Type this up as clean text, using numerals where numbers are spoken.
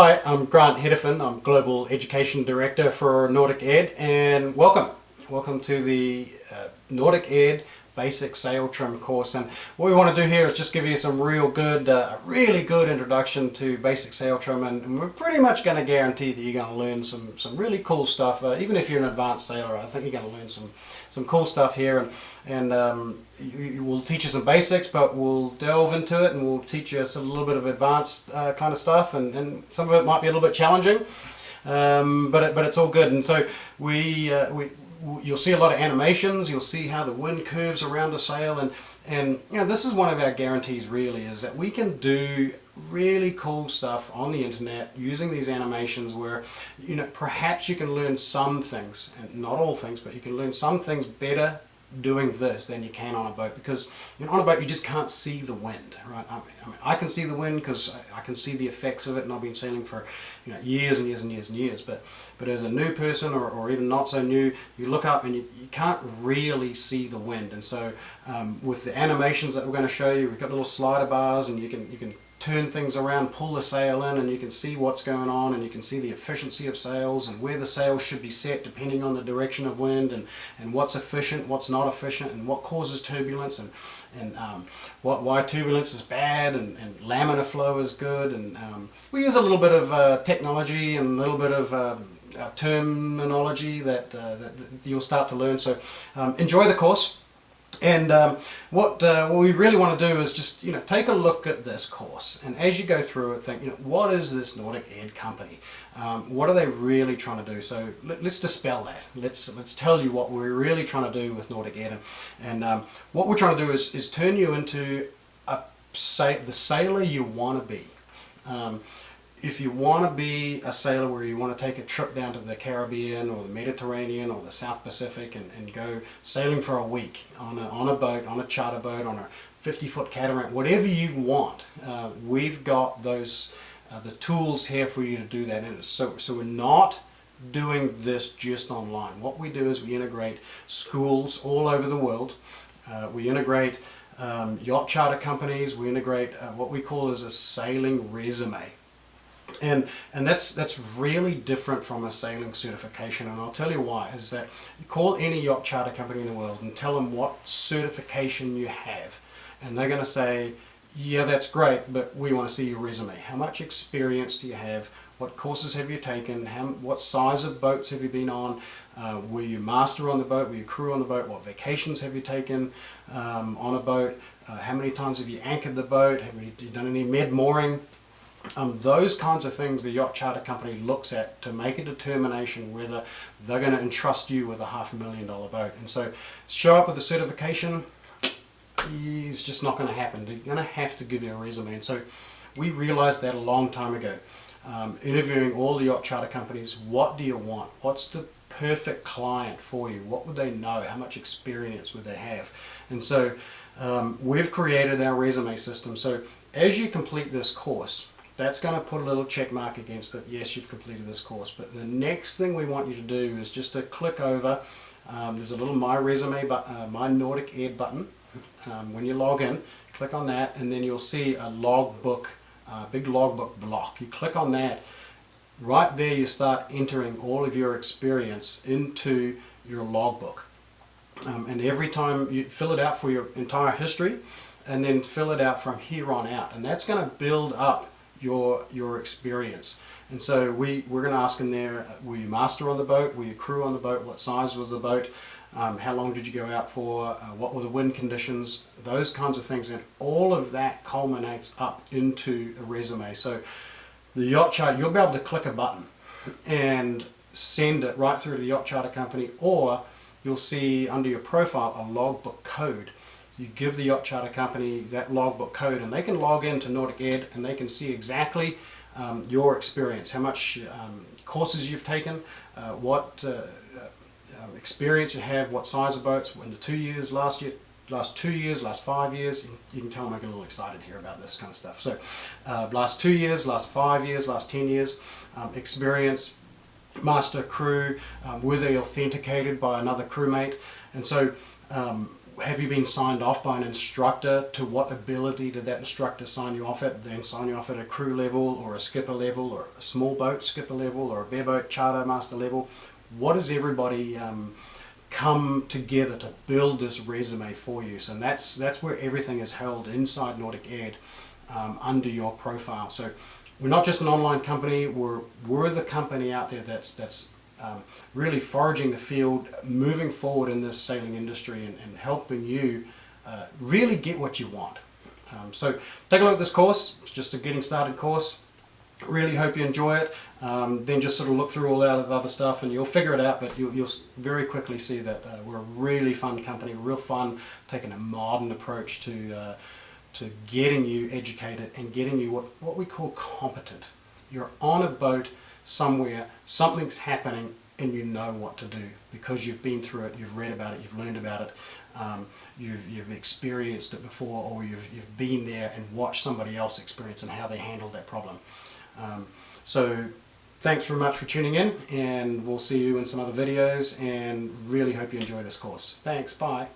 Hi, I'm Grant Hedefin. I'm Global Education Director for NauticEd, and welcome to the NauticEd Basic Sail Trim course. And what we want to do here is just give you some really good introduction to basic sail trim, and we're pretty much going to guarantee that you're going to learn some really cool stuff. Even if you're an advanced sailor, I think you're going to learn some cool stuff here, and we'll teach you some basics, but we'll delve into it and we'll teach you a little bit of advanced kind of stuff, and some of it might be a little bit challenging, but it's all good. And so you'll see a lot of animations. You'll see how the wind curves around a sail, and you know, this is one of our guarantees really, is that we can do really cool stuff on the internet using these animations where, you know, perhaps you can learn some things, and not all things, but you can learn some things better doing this than you can on a boat, because on a boat you just can't see the wind, right? I mean, I can see the wind because I can see the effects of it, and I've been sailing for years and years and years and years. But as a new person, or even not so new, you look up and you can't really see the wind. And so with the animations that we're going to show you, we've got little slider bars, and you can turn things around, pull the sail in, and you can see what's going on, and you can see the efficiency of sails and where the sails should be set depending on the direction of wind, and what's efficient, what's not efficient, and what causes turbulence, and why turbulence is bad, and laminar flow is good. And we use a little bit of technology and a little bit of terminology that you'll start to learn. So enjoy the course. And what we really want to do is just take a look at this course, and as you go through it, think, what is this NauticEd company? What are they really trying to do? So let's dispel that. Let's tell you what we're really trying to do with NauticEd, and what we're trying to do is turn you into the sailor you want to be. If you want to be a sailor where you want to take a trip down to the Caribbean or the Mediterranean or the South Pacific and go sailing for a week on a boat, on a charter boat, on a 50-foot catamaran, whatever you want, we've got those the tools here for you to do that. And so we're not doing this just online. What we do is we integrate schools all over the world. We integrate yacht charter companies. We integrate what we call as a sailing resume. And that's really different from a sailing certification, and I'll tell you why. Is that you call any yacht charter company in the world and tell them what certification you have, and they're going to say, yeah, that's great, but we want to see your resume. How much experience do you have? What courses have you taken? What size of boats have you been on? Were you master on the boat? Were you crew on the boat? What vacations have you taken on a boat? How many times have you anchored the boat? Have you done any med mooring? Those kinds of things the yacht charter company looks at to make a determination whether they're going to entrust you with a $500,000 boat. And so show up with a certification, it's just not going to happen. They're going to have to give you a resume. And so we realized that a long time ago. Interviewing all the yacht charter companies, what do you want? What's the perfect client for you? What would they know? How much experience would they have? And so we've created our resume system. So as you complete this course, that's going to put a little check mark against it. Yes, you've completed this course. But the next thing we want you to do is just to click over. There's a little My Resume, My NauticEd button. When you log in, click on that, and then you'll see a logbook, big logbook block. You click on that. Right there, you start entering all of your experience into your logbook. And every time you fill it out for your entire history, and then fill it out from here on out. And that's going to build up your experience. And so we're going to ask in there, were you master on the boat? Were you crew on the boat? What size was the boat? How long did you go out for? What were the wind conditions? Those kinds of things. And all of that culminates up into a resume. So the yacht charter, you'll be able to click a button and send it right through to the yacht charter company, or you'll see under your profile a logbook code. You give the yacht charter company that logbook code, and they can log into NauticEd and they can see exactly your experience, how much courses you've taken, what experience you have, what size of boats, in the 2 years, last 2 years, last 5 years. You can tell them I get a little excited here about this kind of stuff. So last 2 years, last 5 years, last 10 years, experience, master, crew, were they authenticated by another crewmate? And so have you been signed off by an instructor? To what ability did that instructor sign you off at? Then sign you off at a crew level or a skipper level or a small boat skipper level or a bareboat charter master level? What does everybody come together to build this resume for you? So that's where everything is held inside NauticEd, under your profile. So we're not just an online company, we're the company out there that's really foraging the field, moving forward in this sailing industry, and helping you really get what you want. So take a look at this course. It's just a getting started course. Really hope you enjoy it. Then just sort of look through all that other stuff and you'll figure it out, but you'll very quickly see that we're a really fun company, real fun, taking a modern approach to getting you educated and getting you what we call competent. You're on a boat somewhere, something's happening, and you know what to do because you've been through it, you've read about it, you've learned about it, you've experienced it before, or you've been there and watched somebody else experience and how they handled that problem. So thanks very much for tuning in, and we'll see you in some other videos, and really hope you enjoy this course. Thanks, bye.